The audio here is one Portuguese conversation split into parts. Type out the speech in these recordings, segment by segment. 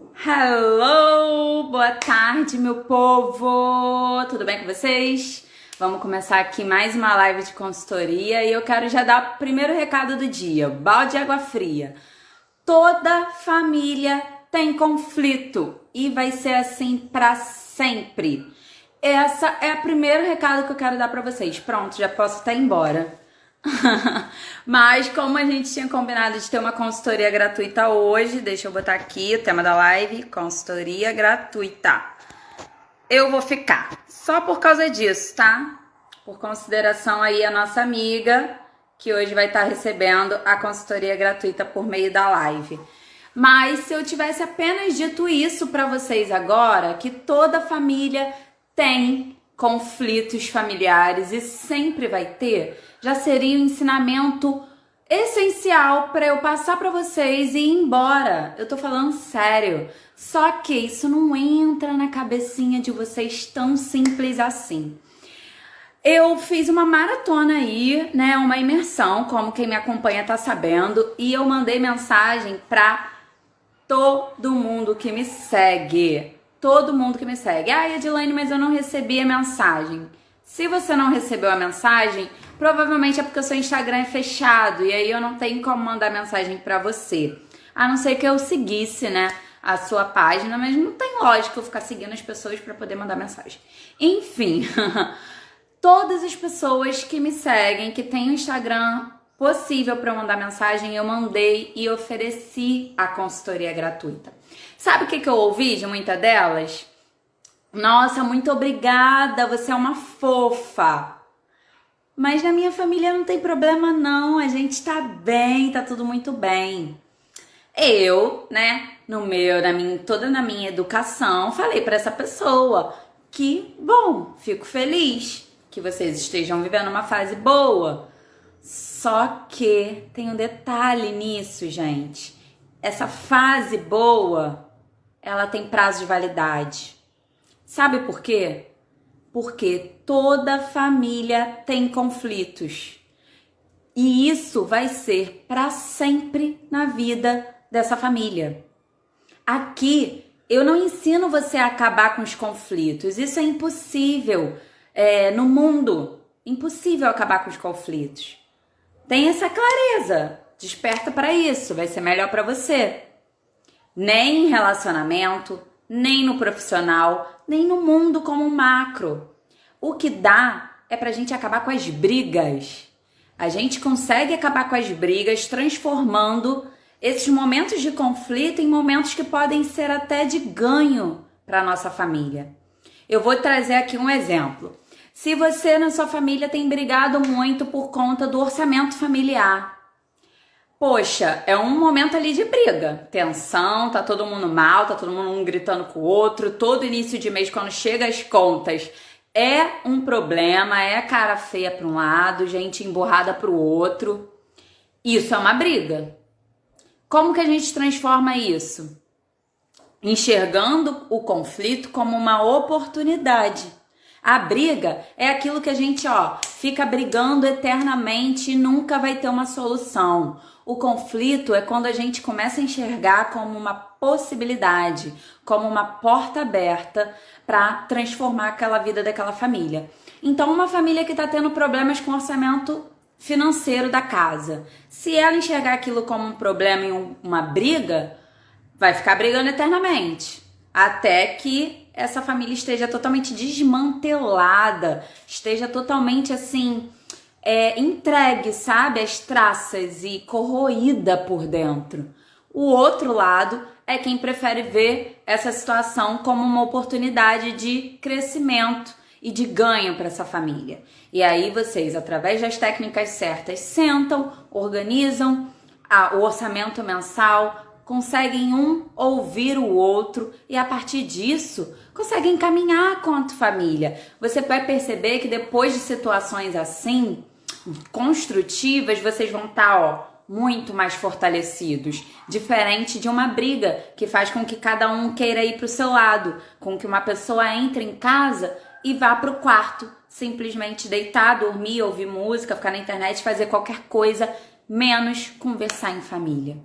Hello! Boa tarde, meu povo! Tudo bem com vocês? Vamos começar aqui mais uma live de consultoria e eu quero já dar o primeiro recado do dia, balde de água fria. Toda família tem conflito e vai ser assim pra sempre. Essa é o primeiro recado que eu quero dar pra vocês. Pronto, já posso até ir embora. Mas como a gente tinha combinado de ter uma consultoria gratuita hoje, deixa eu botar aqui o tema da live, consultoria gratuita. Eu vou ficar, só por causa disso, tá? Por consideração aí a nossa amiga, que hoje vai estar recebendo a consultoria gratuita por meio da live. Mas se eu tivesse apenas dito isso pra vocês agora, que toda família tem conflitos familiares e sempre vai ter, já seria um ensinamento essencial para eu passar para vocês e ir embora. Eu tô falando sério. Só que isso não entra na cabecinha de vocês tão simples assim. Eu fiz uma maratona aí, né, uma imersão, como quem me acompanha tá sabendo, e eu mandei mensagem para todo mundo que me segue. Todo mundo que me segue. Ah, Edilane, mas eu não recebi a mensagem. Se você não recebeu a mensagem, provavelmente é porque o seu Instagram é fechado e aí eu não tenho como mandar mensagem pra você. A não ser que eu seguisse, né, a sua página, mas não tem lógica eu ficar seguindo as pessoas pra poder mandar mensagem. Enfim, todas as pessoas que me seguem, que têm um Instagram possível para eu mandar mensagem, eu mandei e ofereci a consultoria gratuita. Sabe o que eu ouvi de muitas delas? Nossa, muito obrigada, você é uma fofa. Mas na minha família não tem problema não, a gente tá bem, tá tudo muito bem. Eu, né, toda na minha educação, falei para essa pessoa que, bom, fico feliz que vocês estejam vivendo uma fase boa. Só que tem um detalhe nisso, gente. Essa fase boa, ela tem prazo de validade. Sabe por quê? Porque toda família tem conflitos. E isso vai ser para sempre na vida dessa família. Aqui, eu não ensino você a acabar com os conflitos. Isso é impossível no mundo. Impossível acabar com os conflitos. Tenha essa clareza. Desperta para isso. Vai ser melhor para você. Nem em relacionamento, nem no profissional, nem no mundo como um macro. O que dá é pra gente acabar com as brigas. A gente consegue acabar com as brigas transformando esses momentos de conflito em momentos que podem ser até de ganho para nossa família. Eu vou trazer aqui um exemplo. Se você na sua família tem brigado muito por conta do orçamento familiar, poxa, é um momento ali de briga, tensão, tá todo mundo mal, tá todo mundo um gritando com o outro, todo início de mês quando chega as contas é um problema, é cara feia para um lado, gente emburrada para o outro. Isso é uma briga. Como que a gente transforma isso? Enxergando o conflito como uma oportunidade. A briga é aquilo que a gente, fica brigando eternamente e nunca vai ter uma solução. O conflito é quando a gente começa a enxergar como uma possibilidade, como uma porta aberta para transformar aquela vida daquela família. Então, uma família que está tendo problemas com o orçamento financeiro da casa, se ela enxergar aquilo como um problema e uma briga, vai ficar brigando eternamente, até que essa família esteja totalmente desmantelada, esteja totalmente assim, entregue, sabe, às traças e corroída por dentro. O outro lado é quem prefere ver essa situação como uma oportunidade de crescimento e de ganho para essa família. E aí vocês, através das técnicas certas, sentam, organizam o orçamento mensal, conseguem um ouvir o outro e a partir disso conseguem caminhar quanto família. Você vai perceber que depois de situações assim, construtivas, vocês vão estar, muito mais fortalecidos. Diferente de uma briga que faz com que cada um queira ir para o seu lado, com que uma pessoa entre em casa e vá para o quarto, simplesmente deitar, dormir, ouvir música, ficar na internet, fazer qualquer coisa, menos conversar em família.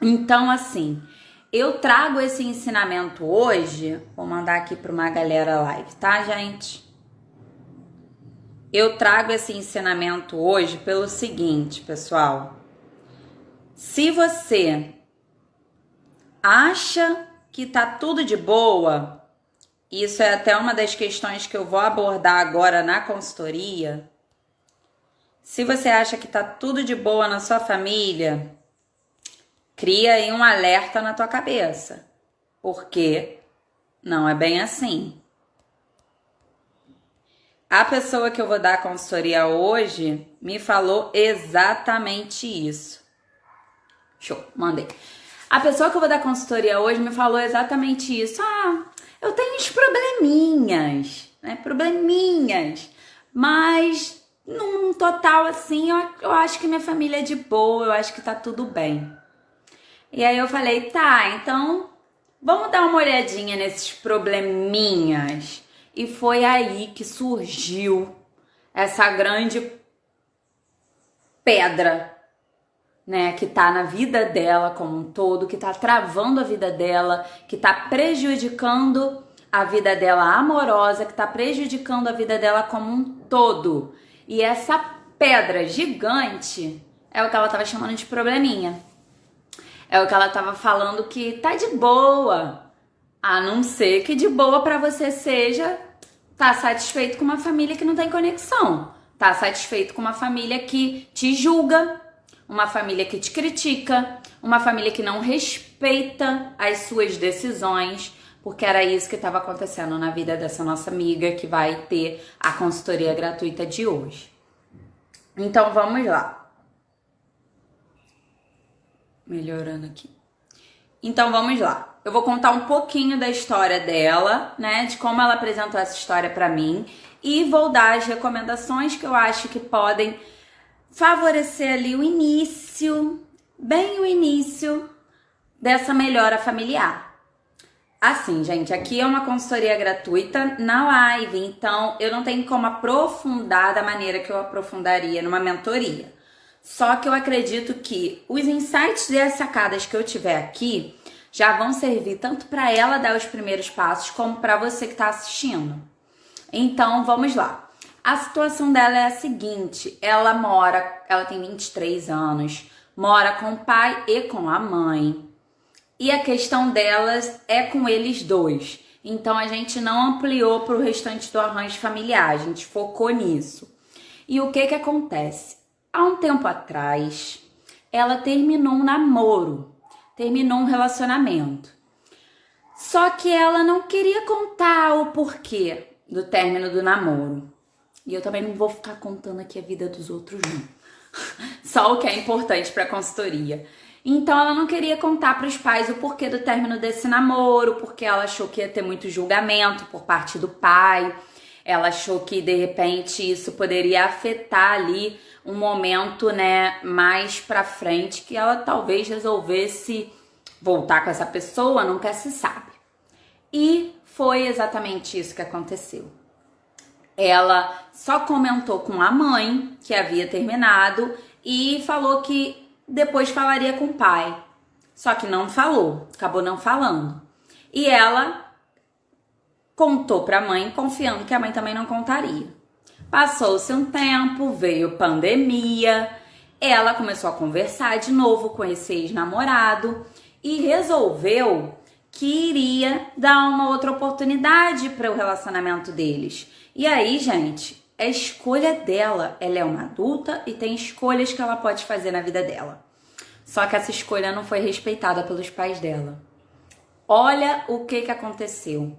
Então, assim, Eu trago esse ensinamento hoje, vou mandar aqui para uma galera live, tá, gente? Eu trago esse ensinamento hoje pelo seguinte, pessoal. Se você acha que tá tudo de boa, isso é até uma das questões que eu vou abordar agora na consultoria. Se você acha que tá tudo de boa na sua família, cria aí um alerta na tua cabeça, porque não é bem assim. A pessoa que eu vou dar consultoria hoje me falou exatamente isso. Show, mandei. A pessoa que eu vou dar consultoria hoje me falou exatamente isso. Eu tenho uns probleminhas, né? Probleminhas. Mas, num total, assim, eu acho que minha família é de boa, eu acho que tá tudo bem. E aí eu falei, tá, então vamos dar uma olhadinha nesses probleminhas. E foi aí que surgiu essa grande pedra, né, que tá na vida dela como um todo, que tá travando a vida dela, que tá prejudicando a vida dela amorosa, que tá prejudicando a vida dela como um todo. E essa pedra gigante é o que ela tava chamando de probleminha. É o que ela tava falando que tá de boa. A não ser que de boa pra você seja tá satisfeito com uma família que não tem conexão. Tá satisfeito com uma família que te julga, uma família que te critica, uma família que não respeita as suas decisões, porque era isso que estava acontecendo na vida dessa nossa amiga que vai ter a consultoria gratuita de hoje. Então vamos lá. Melhorando aqui. Então vamos lá. Eu vou contar um pouquinho da história dela, né? De como ela apresentou essa história pra mim. E vou dar as recomendações que eu acho que podem favorecer ali o início, bem o início dessa melhora familiar. Assim, gente, aqui é uma consultoria gratuita na live, então eu não tenho como aprofundar da maneira que eu aprofundaria numa mentoria. Só que eu acredito que os insights e as sacadas que eu tiver aqui já vão servir tanto para ela dar os primeiros passos como para você que está assistindo. Então, vamos lá. A situação dela é a seguinte, ela tem 23 anos, mora com o pai e com a mãe. E a questão delas é com eles dois. Então, a gente não ampliou para o restante do arranjo familiar, a gente focou nisso. E o que acontece? Há um tempo atrás, ela terminou um namoro, terminou um relacionamento. Só que ela não queria contar o porquê do término do namoro. E eu também não vou ficar contando aqui a vida dos outros, não. Só o que é importante para a consultoria. Então ela não queria contar para os pais o porquê do término desse namoro, porque ela achou que ia ter muito julgamento por parte do pai. Ela achou que de repente isso poderia afetar ali um momento, né, mais pra frente, que ela talvez resolvesse voltar com essa pessoa, nunca se sabe. E foi exatamente isso que aconteceu. Ela só comentou com a mãe que havia terminado e falou que depois falaria com o pai. Só que não falou, acabou não falando. E ela contou pra mãe, confiando que a mãe também não contaria. Passou-se um tempo, veio pandemia, ela começou a conversar de novo com esse ex-namorado e resolveu que iria dar uma outra oportunidade para o relacionamento deles. E aí, gente, é escolha dela. Ela é uma adulta e tem escolhas que ela pode fazer na vida dela. Só que essa escolha não foi respeitada pelos pais dela. Olha o que aconteceu.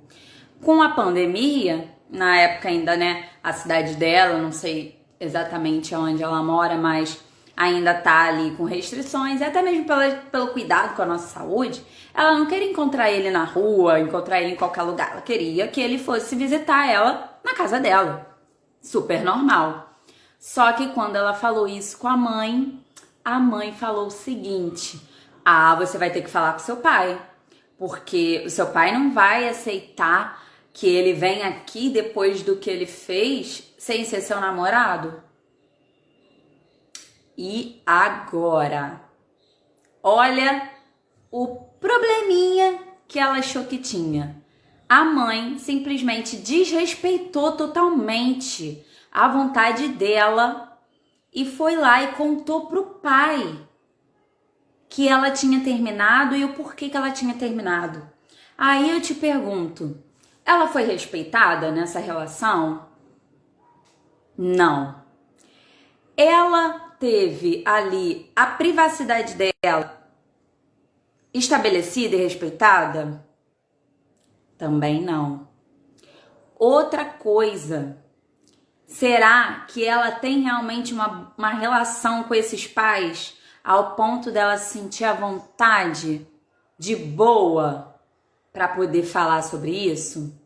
Com a pandemia, na época ainda, né, a cidade dela, não sei exatamente onde ela mora, mas ainda tá ali com restrições, e até mesmo pelo cuidado com a nossa saúde, ela não queria encontrar ele na rua, encontrar ele em qualquer lugar, ela queria que ele fosse visitar ela na casa dela. Super normal. Só que quando ela falou isso com a mãe falou o seguinte: você vai ter que falar com seu pai, porque o seu pai não vai aceitar que ele vem aqui depois do que ele fez sem ser seu namorado. E agora? Olha o probleminha que ela achou que tinha. A mãe simplesmente desrespeitou totalmente a vontade dela e foi lá e contou pro pai que ela tinha terminado e o porquê que ela tinha terminado. Aí eu te pergunto, ela foi respeitada nessa relação? Não. Ela teve ali a privacidade dela estabelecida e respeitada? Também não. Outra coisa, será que ela tem realmente uma relação com esses pais ao ponto dela se sentir à vontade, de boa, para poder falar sobre isso?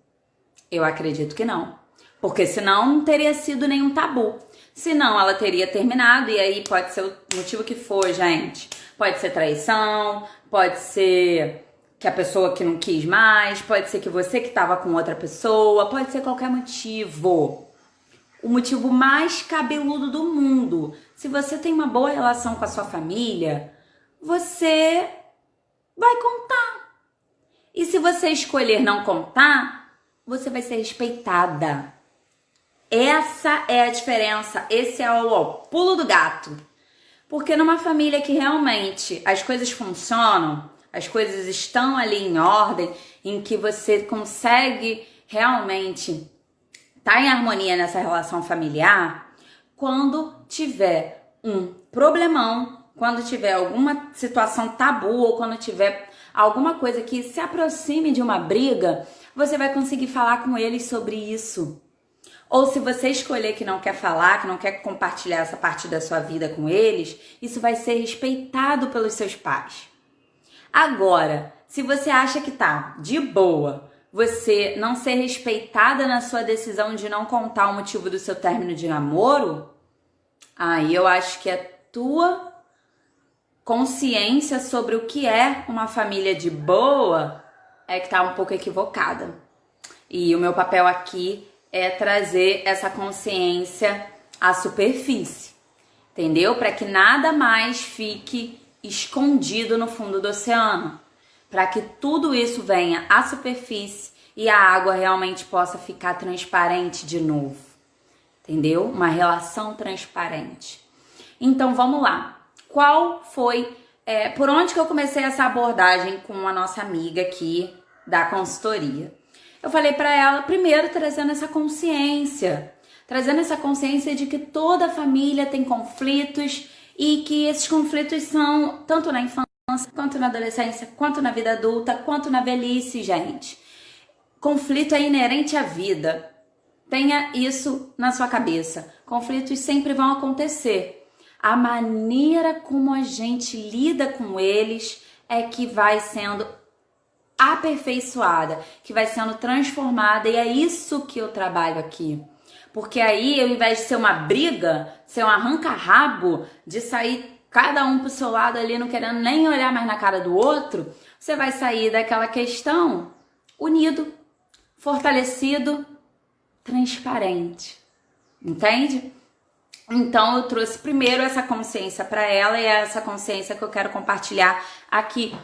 Eu acredito que não. Porque senão não teria sido nenhum tabu. Senão ela teria terminado, e aí pode ser o motivo que for, gente. Pode ser traição, pode ser que a pessoa que não quis mais, pode ser que você que estava com outra pessoa, pode ser qualquer motivo. O motivo mais cabeludo do mundo. Se você tem uma boa relação com a sua família, você vai contar. E se você escolher não contar, você vai ser respeitada. Essa é a diferença, esse é o pulo do gato. Porque numa família que realmente as coisas funcionam, as coisas estão ali em ordem, em que você consegue realmente estar em harmonia nessa relação familiar, quando tiver um problemão, quando tiver alguma situação tabu ou quando tiver alguma coisa que se aproxime de uma briga, você vai conseguir falar com eles sobre isso. Ou se você escolher que não quer falar, que não quer compartilhar essa parte da sua vida com eles, isso vai ser respeitado pelos seus pais. Agora, se você acha que tá de boa, você não ser respeitada na sua decisão de não contar o motivo do seu término de namoro, aí eu acho que a tua consciência sobre o que é uma família de boa é que tá um pouco equivocada. E o meu papel aqui é trazer essa consciência à superfície, entendeu? Para que nada mais fique escondido no fundo do oceano, para que tudo isso venha à superfície e a água realmente possa ficar transparente de novo, entendeu? Uma relação transparente. Então vamos lá. Qual foi, por onde que eu comecei essa abordagem com a nossa amiga aqui da consultoria? Eu falei para ela, primeiro, trazendo essa consciência de que toda família tem conflitos e que esses conflitos são tanto na infância, quanto na adolescência, quanto na vida adulta, quanto na velhice, gente. Conflito é inerente à vida. Tenha isso na sua cabeça. Conflitos sempre vão acontecer. A maneira como a gente lida com eles é que vai sendo aperfeiçoada, que vai sendo transformada, e é isso que eu trabalho aqui. Porque aí, ao invés de ser uma briga, ser um arranca-rabo, de sair cada um pro seu lado ali, não querendo nem olhar mais na cara do outro, você vai sair daquela questão unido, fortalecido, transparente. Entende? Então, eu trouxe primeiro essa consciência para ela, e é essa consciência que eu quero compartilhar aqui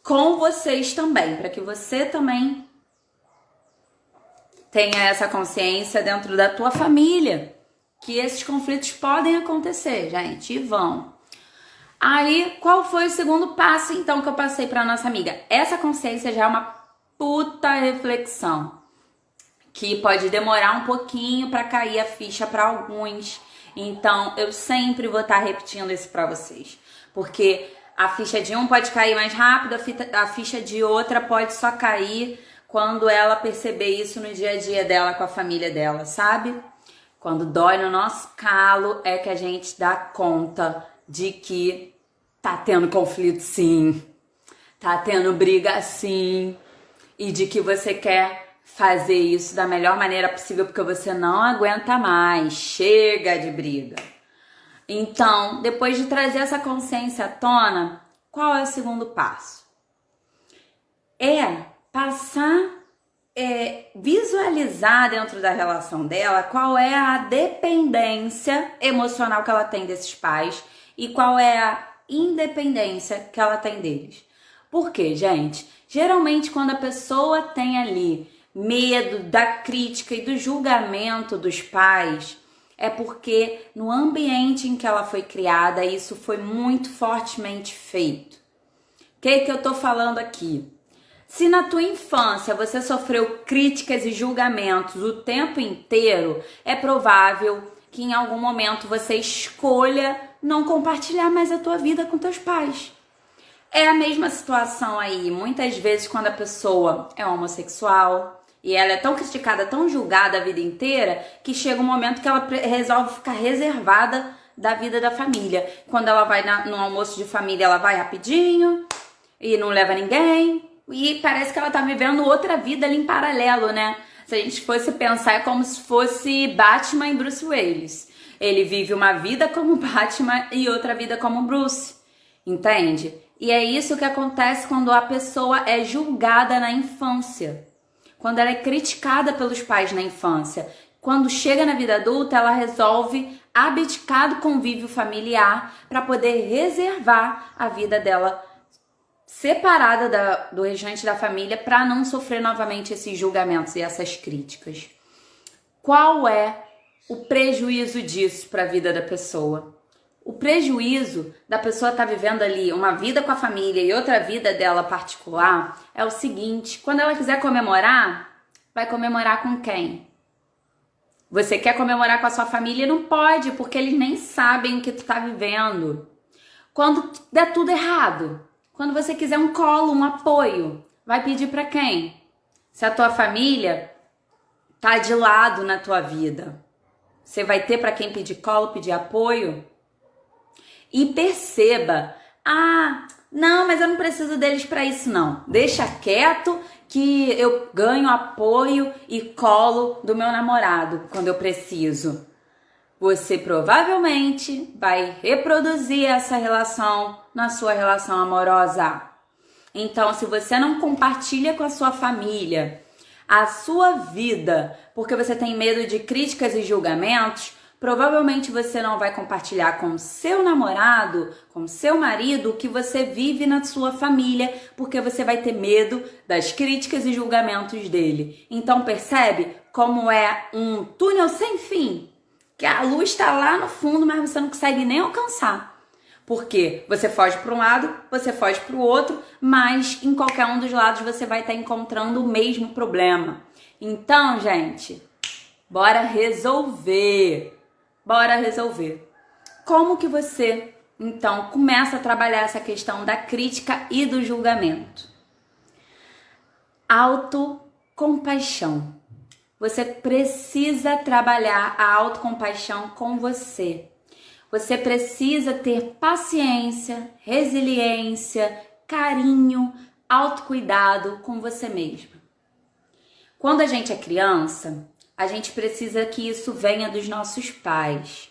com vocês também, para que você também tenha essa consciência dentro da tua família, que esses conflitos podem acontecer, gente, e vão. Aí, qual foi o segundo passo, então, que eu passei para nossa amiga? Essa consciência já é uma puta reflexão, que pode demorar um pouquinho para cair a ficha para alguns. Então, eu sempre vou estar repetindo isso para vocês, porque a ficha de um pode cair mais rápido, a ficha de outra pode só cair quando ela perceber isso no dia a dia dela com a família dela, sabe? Quando dói no nosso calo é que a gente dá conta de que tá tendo conflito sim, tá tendo briga sim, e de que você quer fazer isso da melhor maneira possível porque você não aguenta mais, chega de briga. Então, depois de trazer essa consciência à tona, qual é o segundo passo? É passar, visualizar dentro da relação dela qual é a dependência emocional que ela tem desses pais e qual é a independência que ela tem deles. Por quê, gente? Geralmente quando a pessoa tem ali medo da crítica e do julgamento dos pais, é porque no ambiente em que ela foi criada, isso foi muito fortemente feito. O que eu tô falando aqui? Se na tua infância você sofreu críticas e julgamentos o tempo inteiro, é provável que em algum momento você escolha não compartilhar mais a tua vida com teus pais. É a mesma situação aí, muitas vezes quando a pessoa é homossexual e ela é tão criticada, tão julgada a vida inteira, que chega um momento que ela resolve ficar reservada da vida da família. Quando ela vai no almoço de família, ela vai rapidinho e não leva ninguém. E parece que ela tá vivendo outra vida ali em paralelo, né? Se a gente fosse pensar, é como se fosse Batman e Bruce Willis. Ele vive uma vida como Batman e outra vida como Bruce, entende? E é isso que acontece quando a pessoa é julgada na infância. Quando ela é criticada pelos pais na infância. Quando chega na vida adulta, ela resolve abdicar do convívio familiar para poder reservar a vida dela separada do restante da família para não sofrer novamente esses julgamentos e essas críticas. Qual é o prejuízo disso para a vida da pessoa? O prejuízo da pessoa estar vivendo ali uma vida com a família e outra vida dela particular é o seguinte: quando ela quiser comemorar, vai comemorar com quem? Você quer comemorar com a sua família e não pode, porque eles nem sabem o que tu tá vivendo. Quando der tudo errado, quando você quiser um colo, um apoio, vai pedir para quem? Se a tua família tá de lado na tua vida, você vai ter para quem pedir colo, pedir apoio? E perceba, não, mas eu não preciso deles para isso não. Deixa quieto que eu ganho apoio e colo do meu namorado quando eu preciso. Você provavelmente vai reproduzir essa relação na sua relação amorosa. Então, se você não compartilha com a sua família a sua vida porque você tem medo de críticas e julgamentos, provavelmente você não vai compartilhar com o seu namorado, com o seu marido, o que você vive na sua família, porque você vai ter medo das críticas e julgamentos dele. Então percebe como é um túnel sem fim? Que a luz está lá no fundo, mas você não consegue nem alcançar. Porque você foge para um lado, você foge para o outro, mas em qualquer um dos lados você vai estar encontrando o mesmo problema. Então, gente, bora resolver! Bora resolver. Como que você, então, começa a trabalhar essa questão da crítica e do julgamento? Autocompaixão. Você precisa trabalhar a autocompaixão com você. Você precisa ter paciência, resiliência, carinho, autocuidado com você mesma. Quando a gente é criança, a gente precisa que isso venha dos nossos pais.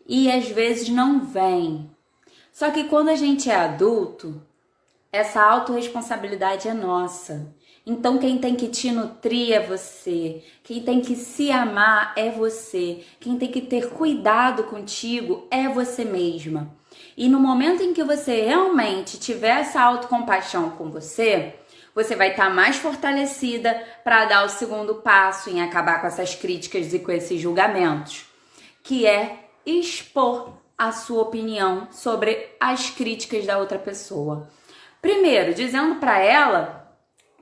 E às vezes não vem. Só que quando a gente é adulto, essa autorresponsabilidade é nossa. Então quem tem que te nutrir é você. Quem tem que se amar é você. Quem tem que ter cuidado contigo é você mesma. E no momento em que você realmente tiver essa autocompaixão com você, você vai estar mais fortalecida para dar o segundo passo em acabar com essas críticas e com esses julgamentos, que é expor a sua opinião sobre as críticas da outra pessoa. Primeiro, dizendo para ela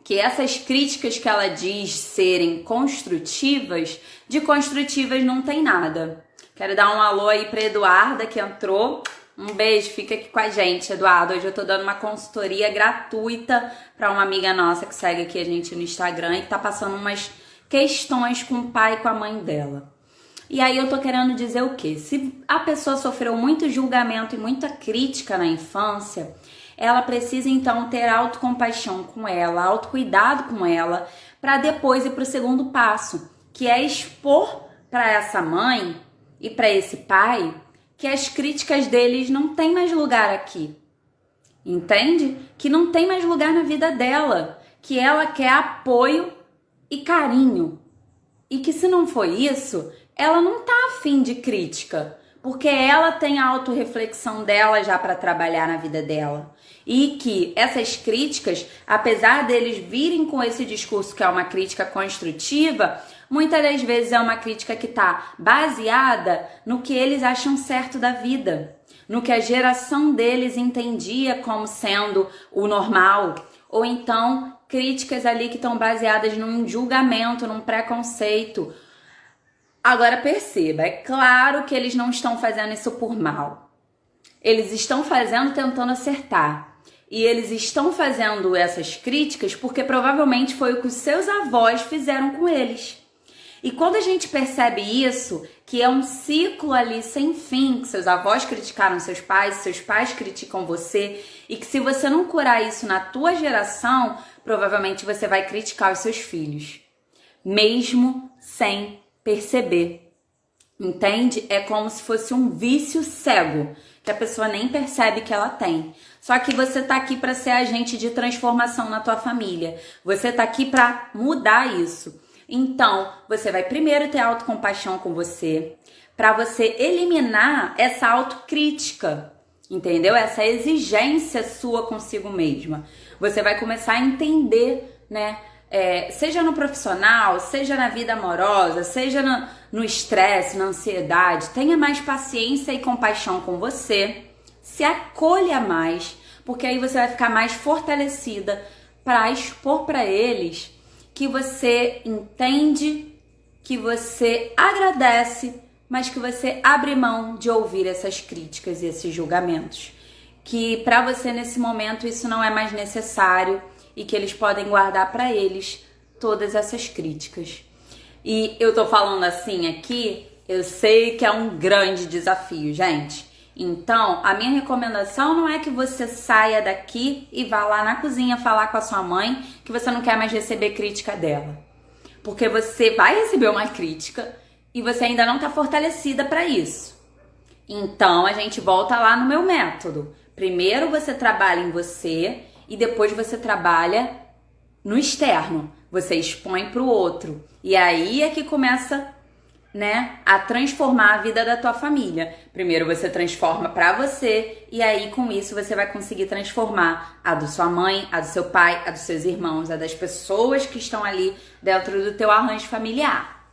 que essas críticas que ela diz serem construtivas, de construtivas não tem nada. Quero dar um alô aí para Eduarda, que entrou. Um beijo, fica aqui com a gente, Eduardo. Hoje eu tô dando uma consultoria gratuita para uma amiga nossa que segue aqui a gente no Instagram e que tá passando umas questões com o pai e com a mãe dela. E aí eu tô querendo dizer o quê? Se a pessoa sofreu muito julgamento e muita crítica na infância, ela precisa então ter autocompaixão com ela, autocuidado com ela, para depois ir pro segundo passo, que é expor para essa mãe e para esse pai que as críticas deles não têm mais lugar aqui, entende? Que não tem mais lugar na vida dela, que ela quer apoio e carinho, e que se não for isso, ela não tá afim de crítica, porque ela tem a autorreflexão dela já para trabalhar na vida dela. E que essas críticas, apesar deles virem com esse discurso que é uma crítica construtiva, muitas das vezes é uma crítica que está baseada no que eles acham certo da vida, no que a geração deles entendia como sendo o normal, ou então críticas ali que estão baseadas num julgamento, num preconceito. Agora perceba, é claro que eles não estão fazendo isso por mal. Eles estão fazendo tentando acertar. E eles estão fazendo essas críticas porque provavelmente foi o que os seus avós fizeram com eles. E quando a gente percebe isso, que é um ciclo ali sem fim, que seus avós criticaram seus pais criticam você, e que se você não curar isso na tua geração, provavelmente você vai criticar os seus filhos, mesmo sem perceber. Entende? É como se fosse um vício cego, que a pessoa nem percebe que ela tem. Só que você tá aqui para ser agente de transformação na tua família. Você tá aqui para mudar isso. Então, você vai primeiro ter autocompaixão com você, para você eliminar essa autocrítica, entendeu? Essa exigência sua consigo mesma. Você vai começar a entender, né? Seja no profissional, seja na vida amorosa, seja no estresse, na ansiedade, tenha mais paciência e compaixão com você, se acolha mais, porque aí você vai ficar mais fortalecida para expor para eles que você entende, que você agradece, mas que você abre mão de ouvir essas críticas e esses julgamentos. Que para você nesse momento isso não é mais necessário e que eles podem guardar para eles todas essas críticas. E eu tô falando assim aqui, eu sei que é um grande desafio, gente. Então, a minha recomendação não é que você saia daqui e vá lá na cozinha falar com a sua mãe que você não quer mais receber crítica dela. Porque você vai receber uma crítica e você ainda não tá fortalecida para isso. Então, a gente volta lá no meu método. Primeiro você trabalha em você e depois você trabalha no externo. Você expõe para o outro. E aí é que começa, né, a transformar a vida da tua família. Primeiro você transforma para você e aí com isso você vai conseguir transformar a da sua mãe, a do seu pai, a dos seus irmãos, a das pessoas que estão ali dentro do teu arranjo familiar.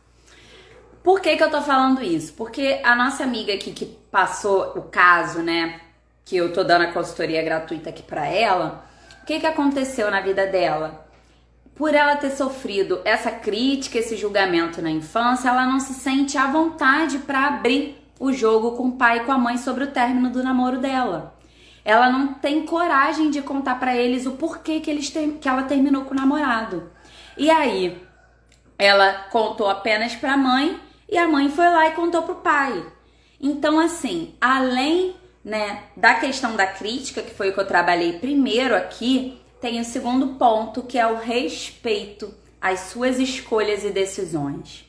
Por que que eu tô falando isso? Porque a nossa amiga aqui que passou o caso, né, que eu tô dando a consultoria gratuita aqui para ela, o que que aconteceu na vida dela? Por ela ter sofrido essa crítica, esse julgamento na infância, ela não se sente à vontade para abrir o jogo com o pai e com a mãe sobre o término do namoro dela. Ela não tem coragem de contar para eles o porquê que ela terminou com o namorado. E aí, ela contou apenas para a mãe e a mãe foi lá e contou pro pai. Então, assim, além, né, da questão da crítica, que foi o que eu trabalhei primeiro aqui, tem o segundo ponto, que é o respeito às suas escolhas e decisões.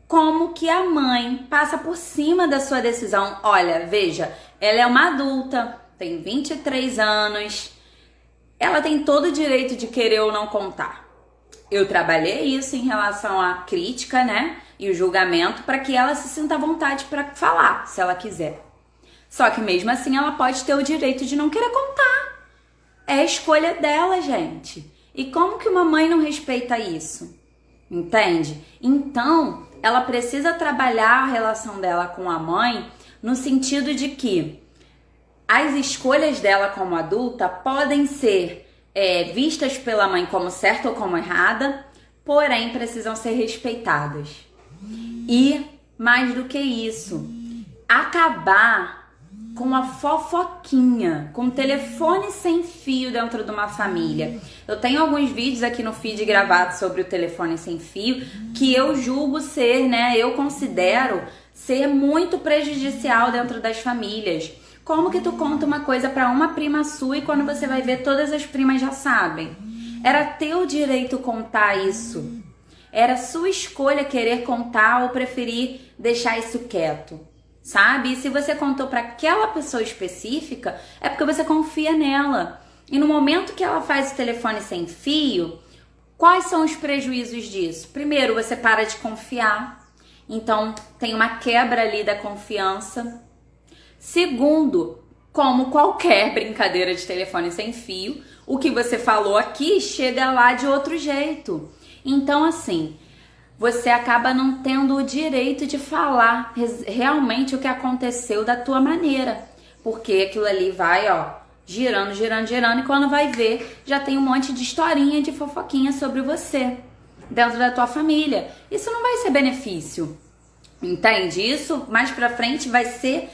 Como que a mãe passa por cima da sua decisão? Olha, veja, ela é uma adulta, tem 23 anos, ela tem todo o direito de querer ou não contar. Eu trabalhei isso em relação à crítica, né, e o julgamento, para que ela se sinta à vontade para falar, se ela quiser. Só que mesmo assim ela pode ter o direito de não querer contar. É a escolha dela, gente. E como que uma mãe não respeita isso? Entende? Então, ela precisa trabalhar a relação dela com a mãe no sentido de que as escolhas dela como adulta podem ser vistas pela mãe como certa ou como errada, porém precisam ser respeitadas. E, mais do que isso, acabar com a fofoquinha, com o telefone sem fio dentro de uma família. Eu tenho alguns vídeos aqui no feed gravados sobre o telefone sem fio que eu julgo ser, né, eu considero ser muito prejudicial dentro das famílias. Como que tu conta uma coisa pra uma prima sua e quando você vai ver todas as primas já sabem? Era teu direito contar isso. Era sua escolha querer contar ou preferir deixar isso quieto. Sabe? E se você contou para aquela pessoa específica, é porque você confia nela. E no momento que ela faz o telefone sem fio, quais são os prejuízos disso? Primeiro, você para de confiar. Então, tem uma quebra ali da confiança. Segundo, como qualquer brincadeira de telefone sem fio, o que você falou aqui chega lá de outro jeito. Então, assim, você acaba não tendo o direito de falar realmente o que aconteceu da tua maneira. Porque aquilo ali vai, ó, girando, girando, girando, e quando vai ver, já tem um monte de historinha, de fofoquinha sobre você dentro da tua família. Isso não vai ser benefício, entende? Isso mais pra frente vai ser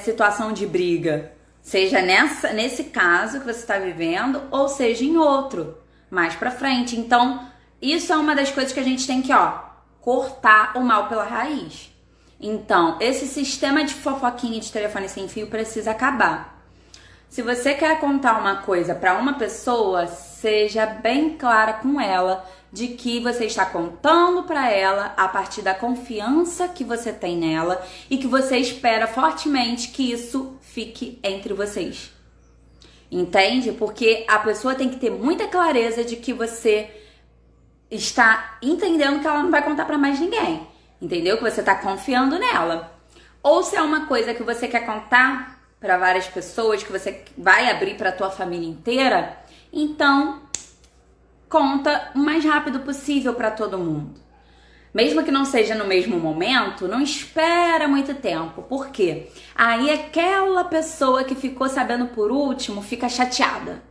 situação de briga, seja nesse caso que você está vivendo, ou seja em outro, mais pra frente. Então, isso é uma das coisas que a gente tem que, ó, cortar o mal pela raiz. Então, esse sistema de fofoquinha de telefone sem fio precisa acabar. Se você quer contar uma coisa para uma pessoa, seja bem clara com ela de que você está contando para ela a partir da confiança que você tem nela e que você espera fortemente que isso fique entre vocês. Entende? Porque a pessoa tem que ter muita clareza de que você está entendendo que ela não vai contar para mais ninguém. Entendeu? Que você está confiando nela. Ou se é uma coisa que você quer contar para várias pessoas, que você vai abrir para a tua família inteira, então conta o mais rápido possível para todo mundo. Mesmo que não seja no mesmo momento, não espera muito tempo. Por quê? Aí aquela pessoa que ficou sabendo por último fica chateada.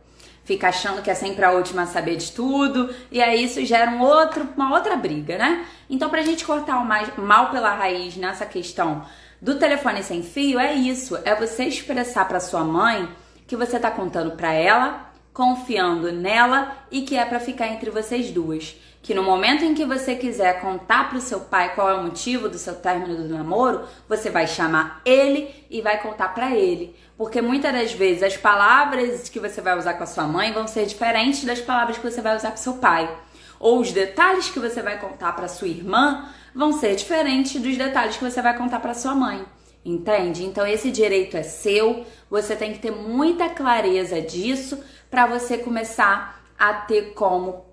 Fica achando que é sempre a última a saber de tudo, e aí isso gera uma outra briga, né? Então, pra gente cortar o mal pela raiz nessa questão do telefone sem fio, é isso. É você expressar pra sua mãe que você tá contando pra ela, confiando nela e que é pra ficar entre vocês duas. Que no momento em que você quiser contar pro seu pai qual é o motivo do seu término do namoro, você vai chamar ele e vai contar pra ele. Porque muitas das vezes as palavras que você vai usar com a sua mãe vão ser diferentes das palavras que você vai usar com seu pai. Ou os detalhes que você vai contar pra sua irmã vão ser diferentes dos detalhes que você vai contar pra sua mãe. Entende? Então esse direito é seu, você tem que ter muita clareza disso pra você começar a ter como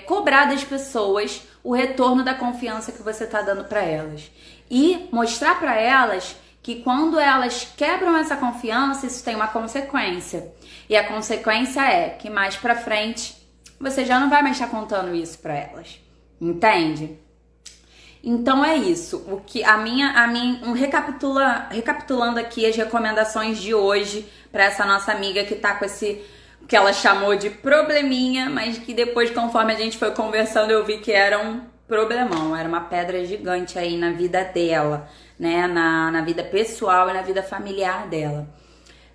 cobrar das pessoas o retorno da confiança que você tá dando pra elas. E mostrar pra elas que quando elas quebram essa confiança, isso tem uma consequência. E a consequência é que mais pra frente você já não vai mais estar contando isso pra elas. Entende? Então é isso. Recapitulando aqui as recomendações de hoje pra essa nossa amiga que tá com esse que ela chamou de probleminha, mas que depois, conforme a gente foi conversando, eu vi que era um problemão, era uma pedra gigante aí na vida dela, né, na vida pessoal e na vida familiar dela.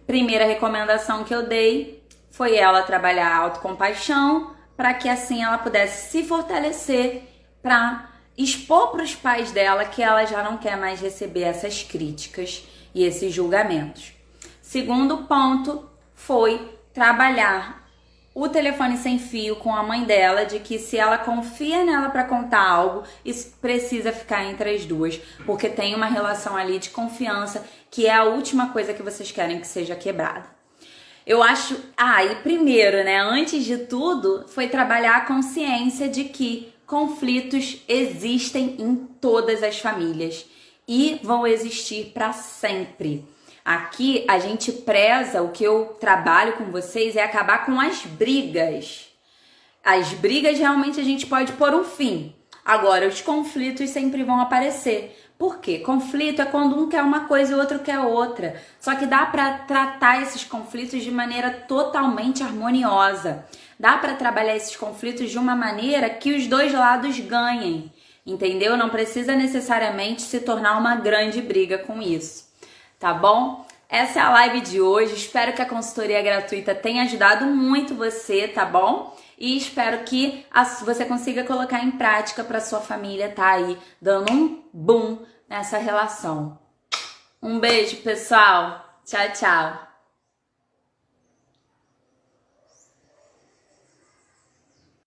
Primeira recomendação que eu dei foi ela trabalhar a autocompaixão para que assim ela pudesse se fortalecer para expor para os pais dela que ela já não quer mais receber essas críticas e esses julgamentos. Segundo ponto foi trabalhar o telefone sem fio com a mãe dela, de que se ela confia nela para contar algo, isso precisa ficar entre as duas, porque tem uma relação ali de confiança que é a última coisa que vocês querem que seja quebrada. Eu acho, e primeiro, né, antes de tudo, foi trabalhar a consciência de que conflitos existem em todas as famílias e vão existir para sempre. Aqui a gente preza, o que eu trabalho com vocês é acabar com as brigas. As brigas realmente a gente pode pôr um fim. Agora, os conflitos sempre vão aparecer. Por quê? Conflito é quando um quer uma coisa e o outro quer outra. Só que dá para tratar esses conflitos de maneira totalmente harmoniosa. Dá para trabalhar esses conflitos de uma maneira que os dois lados ganhem. Entendeu? Não precisa necessariamente se tornar uma grande briga com isso. Tá bom? Essa é a live de hoje. Espero que a consultoria gratuita tenha ajudado muito você, tá bom? E espero que você consiga colocar em prática para sua família tá aí dando um boom nessa relação. Um beijo, pessoal. Tchau, tchau.